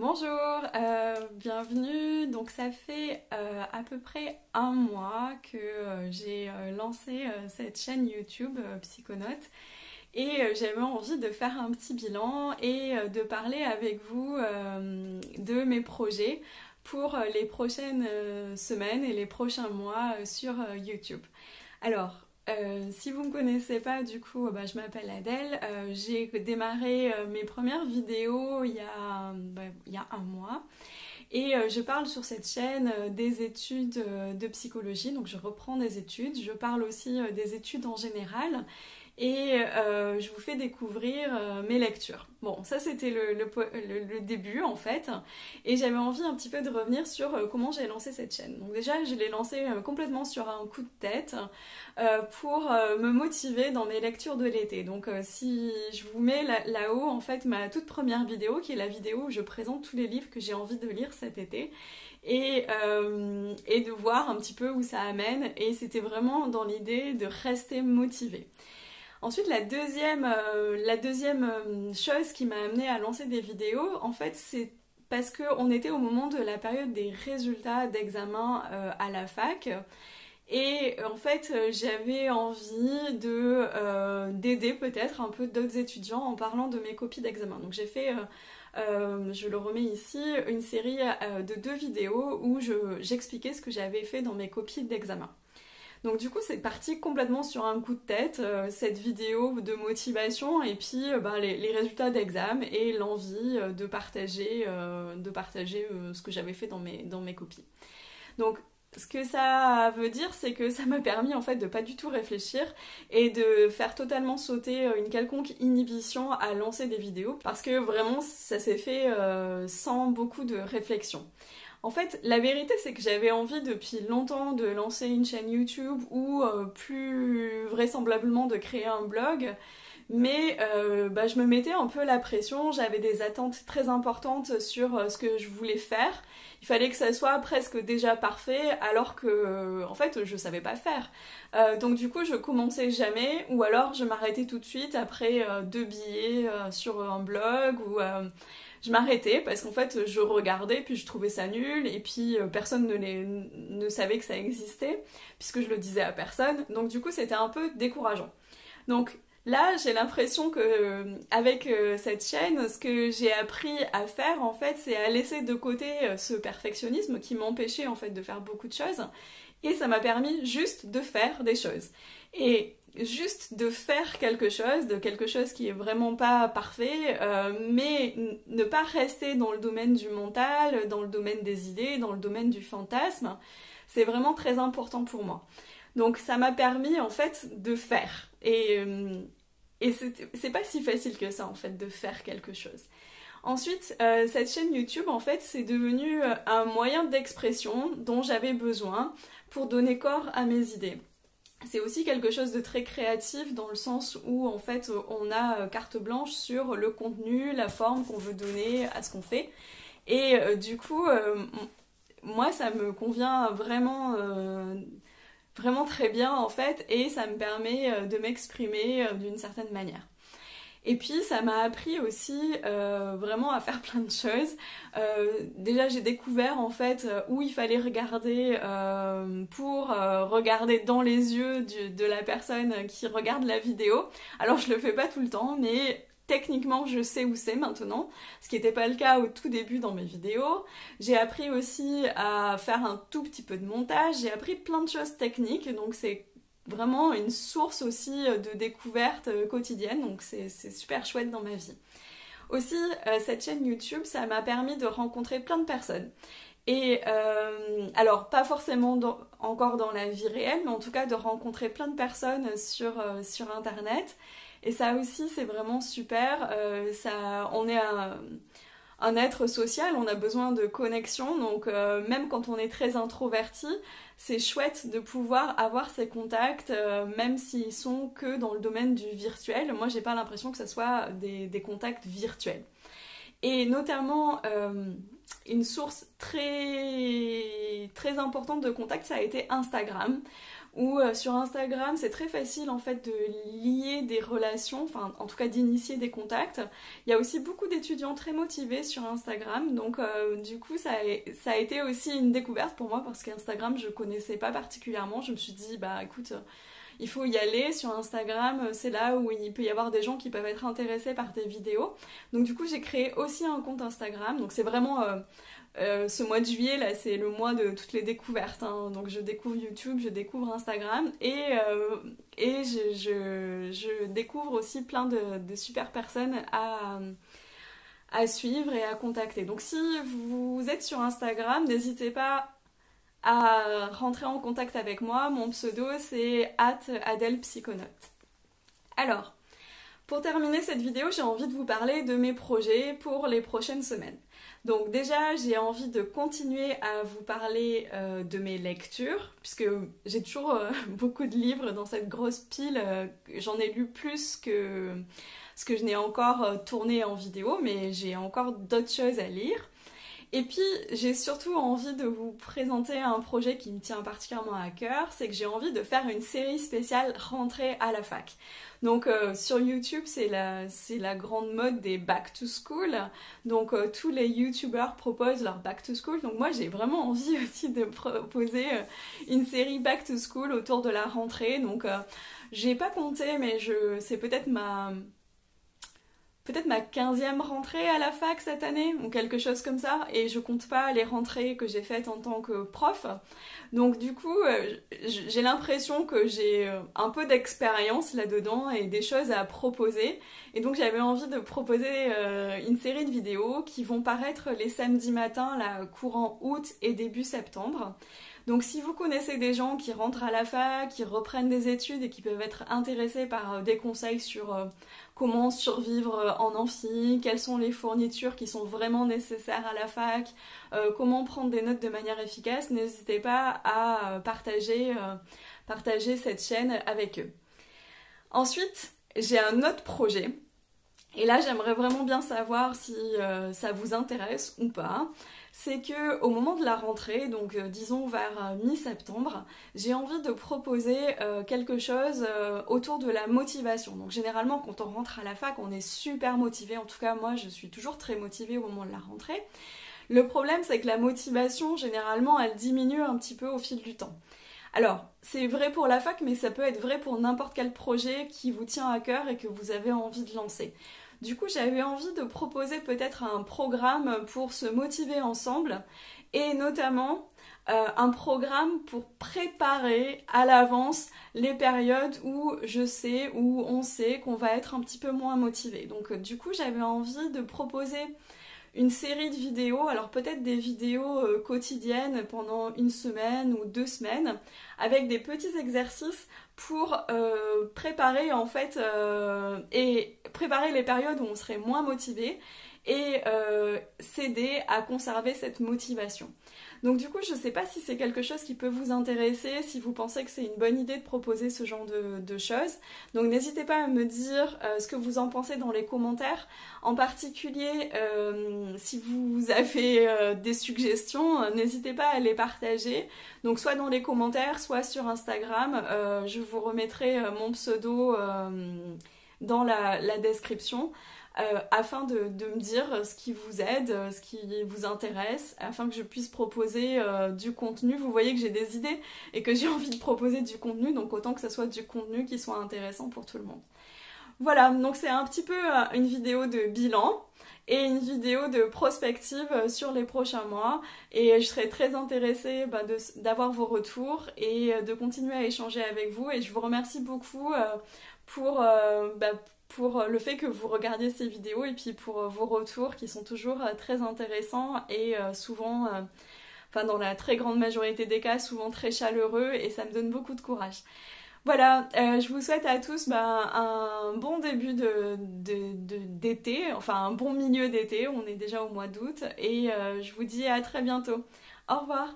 Bonjour, bienvenue. Donc ça fait à peu près un mois que j'ai lancé cette chaîne YouTube Psychonautes et j'avais envie de faire un petit bilan et de parler avec vous de mes projets pour les prochaines semaines et les prochains mois sur YouTube. Alors, si vous ne me connaissez pas, du coup, je m'appelle Adèle. J'ai démarré mes premières vidéos il y a un mois. Et je parle sur cette chaîne des études de psychologie. Donc je reprends des études. Je parle aussi des études en général. Et je vous fais découvrir mes lectures. Bon, ça c'était le début en fait, et j'avais envie un petit peu de revenir sur comment j'ai lancé cette chaîne. Donc déjà, je l'ai lancée complètement sur un coup de tête pour me motiver dans mes lectures de l'été. Donc si je vous mets là-haut en fait ma toute première vidéo, qui est la vidéo où je présente tous les livres que j'ai envie de lire cet été, et de voir un petit peu où ça amène, et c'était vraiment dans l'idée de rester motivée. Ensuite, la deuxième chose qui m'a amenée à lancer des vidéos, en fait, c'est parce qu'on était au moment de la période des résultats d'examen à la fac. Et en fait, j'avais envie d'aider peut-être un peu d'autres étudiants en parlant de mes copies d'examen. Donc j'ai fait, je le remets ici, une série de 2 vidéos où j'expliquais ce que j'avais fait dans mes copies d'examen. Donc du coup c'est parti complètement sur un coup de tête, cette vidéo de motivation et puis les résultats d'examen et l'envie de partager ce que j'avais fait dans mes copies. Donc ce que ça veut dire, c'est que ça m'a permis en fait de pas du tout réfléchir et de faire totalement sauter une quelconque inhibition à lancer des vidéos, parce que vraiment ça s'est fait sans beaucoup de réflexion. En fait, la vérité, c'est que j'avais envie depuis longtemps de lancer une chaîne YouTube ou plus vraisemblablement de créer un blog, mais je me mettais un peu la pression, j'avais des attentes très importantes sur ce que je voulais faire. Il fallait que ça soit presque déjà parfait, alors que en fait je savais pas faire. Donc du coup je commençais jamais, ou alors je m'arrêtais tout de suite après 2 billets sur un blog, ou je m'arrêtais parce qu'en fait je regardais puis je trouvais ça nul, et puis personne ne savait que ça existait puisque je le disais à personne, donc du coup c'était un peu décourageant. Donc là j'ai l'impression que avec cette chaîne, ce que j'ai appris à faire en fait, c'est à laisser de côté ce perfectionnisme qui m'empêchait en fait de faire beaucoup de choses, et ça m'a permis juste de faire des choses. Et juste de faire quelque chose qui est vraiment pas parfait, mais ne pas rester dans le domaine du mental, dans le domaine des idées, dans le domaine du fantasme, c'est vraiment très important pour moi. Donc ça m'a permis en fait de faire. Et c'est pas si facile que ça en fait de faire quelque chose. Ensuite, cette chaîne YouTube en fait c'est devenu un moyen d'expression dont j'avais besoin pour donner corps à mes idées. C'est aussi quelque chose de très créatif dans le sens où en fait on a carte blanche sur le contenu, la forme qu'on veut donner à ce qu'on fait. Et du coup, moi ça me convient vraiment, vraiment très bien en fait, et ça me permet de m'exprimer d'une certaine manière. Et puis ça m'a appris aussi vraiment à faire plein de choses. Déjà j'ai découvert en fait où il fallait regarder pour regarder dans les yeux de la personne qui regarde la vidéo. Alors je le fais pas tout le temps, mais techniquement je sais où c'est maintenant, ce qui n'était pas le cas au tout début dans mes vidéos. J'ai appris aussi à faire un tout petit peu de montage, j'ai appris plein de choses techniques, donc c'est vraiment une source aussi de découverte quotidienne, donc c'est super chouette dans ma vie. Aussi, cette chaîne YouTube, ça m'a permis de rencontrer plein de personnes. Et alors, pas forcément encore dans la vie réelle, mais en tout cas de rencontrer plein de personnes sur Internet. Et ça aussi, c'est vraiment super. On est un être social, on a besoin de connexion, donc même quand on est très introverti, c'est chouette de pouvoir avoir ces contacts, même s'ils sont que dans le domaine du virtuel. Moi, j'ai pas l'impression que ce soit des contacts virtuels. Et notamment, une source très, très importante de contact, ça a été Instagram, Ou sur Instagram, c'est très facile en fait de lier des relations, enfin en tout cas d'initier des contacts. Il y a aussi beaucoup d'étudiants très motivés sur Instagram, donc du coup ça a été aussi une découverte pour moi parce qu'Instagram je connaissais pas particulièrement. Je me suis dit bah écoute, il faut y aller sur Instagram, c'est là où il peut y avoir des gens qui peuvent être intéressés par tes vidéos. Donc du coup j'ai créé aussi un compte Instagram, donc c'est vraiment ce mois de juillet là, c'est le mois de toutes les découvertes, hein. Donc je découvre YouTube, je découvre Instagram et je découvre aussi plein de super personnes à suivre et à contacter. Donc si vous êtes sur Instagram, n'hésitez pas à rentrer en contact avec moi. Mon pseudo c'est @adelpsychonaute. Alors, pour terminer cette vidéo, j'ai envie de vous parler de mes projets pour les prochaines semaines. Donc déjà, j'ai envie de continuer à vous parler de mes lectures, puisque j'ai toujours beaucoup de livres dans cette grosse pile. J'en ai lu plus que ce que je n'ai encore tourné en vidéo, mais j'ai encore d'autres choses à lire. Et puis, j'ai surtout envie de vous présenter un projet qui me tient particulièrement à cœur, c'est que j'ai envie de faire une série spéciale rentrée à la fac. Donc sur YouTube, c'est la grande mode des back to school. Donc tous les YouTubers proposent leur back to school. Donc moi, j'ai vraiment envie aussi de proposer une série back to school autour de la rentrée. Donc j'ai pas compté, mais c'est peut-être ma 15e rentrée à la fac cette année, ou quelque chose comme ça, et je compte pas les rentrées que j'ai faites en tant que prof. Donc du coup, j'ai l'impression que j'ai un peu d'expérience là-dedans et des choses à proposer. Et donc j'avais envie de proposer une série de vidéos qui vont paraître les samedis matins, là, courant août et début septembre. Donc si vous connaissez des gens qui rentrent à la fac, qui reprennent des études et qui peuvent être intéressés par des conseils sur comment survivre en amphi, quelles sont les fournitures qui sont vraiment nécessaires à la fac, comment prendre des notes de manière efficace, n'hésitez pas à partager cette chaîne avec eux. Ensuite, j'ai un autre projet. Et là, j'aimerais vraiment bien savoir si ça vous intéresse ou pas. C'est que au moment de la rentrée, donc disons vers mi-septembre, j'ai envie de proposer quelque chose autour de la motivation. Donc généralement, quand on rentre à la fac, on est super motivé. En tout cas, moi, je suis toujours très motivée au moment de la rentrée. Le problème, c'est que la motivation, généralement, elle diminue un petit peu au fil du temps. Alors, c'est vrai pour la fac, mais ça peut être vrai pour n'importe quel projet qui vous tient à cœur et que vous avez envie de lancer. Du coup, j'avais envie de proposer peut-être un programme pour se motiver ensemble et notamment un programme pour préparer à l'avance les périodes où on sait qu'on va être un petit peu moins motivé. Donc du coup, j'avais envie de proposer une série de vidéos, alors peut-être des vidéos quotidiennes pendant une semaine ou 2 semaines, avec des petits exercices pour préparer en fait et préparer les périodes où on serait moins motivé et s'aider à conserver cette motivation. Donc du coup, je ne sais pas si c'est quelque chose qui peut vous intéresser, si vous pensez que c'est une bonne idée de proposer ce genre de choses. Donc n'hésitez pas à me dire ce que vous en pensez dans les commentaires. En particulier, si vous avez des suggestions, n'hésitez pas à les partager. Donc soit dans les commentaires, soit sur Instagram. Je vous remettrai mon pseudo dans la description. Afin de me dire ce qui vous aide, ce qui vous intéresse, afin que je puisse proposer du contenu. Vous voyez que j'ai des idées et que j'ai envie de proposer du contenu, donc autant que ce soit du contenu qui soit intéressant pour tout le monde. Voilà, donc c'est un petit peu une vidéo de bilan et une vidéo de prospective sur les prochains mois, et je serais très intéressée d'avoir vos retours et de continuer à échanger avec vous, et je vous remercie beaucoup pour le fait que vous regardiez ces vidéos et puis pour vos retours qui sont toujours très intéressants et souvent, dans la très grande majorité des cas, souvent très chaleureux, et ça me donne beaucoup de courage. Voilà, je vous souhaite à tous un bon début d'été, enfin un bon milieu d'été, on est déjà au mois d'août, et je vous dis à très bientôt. Au revoir!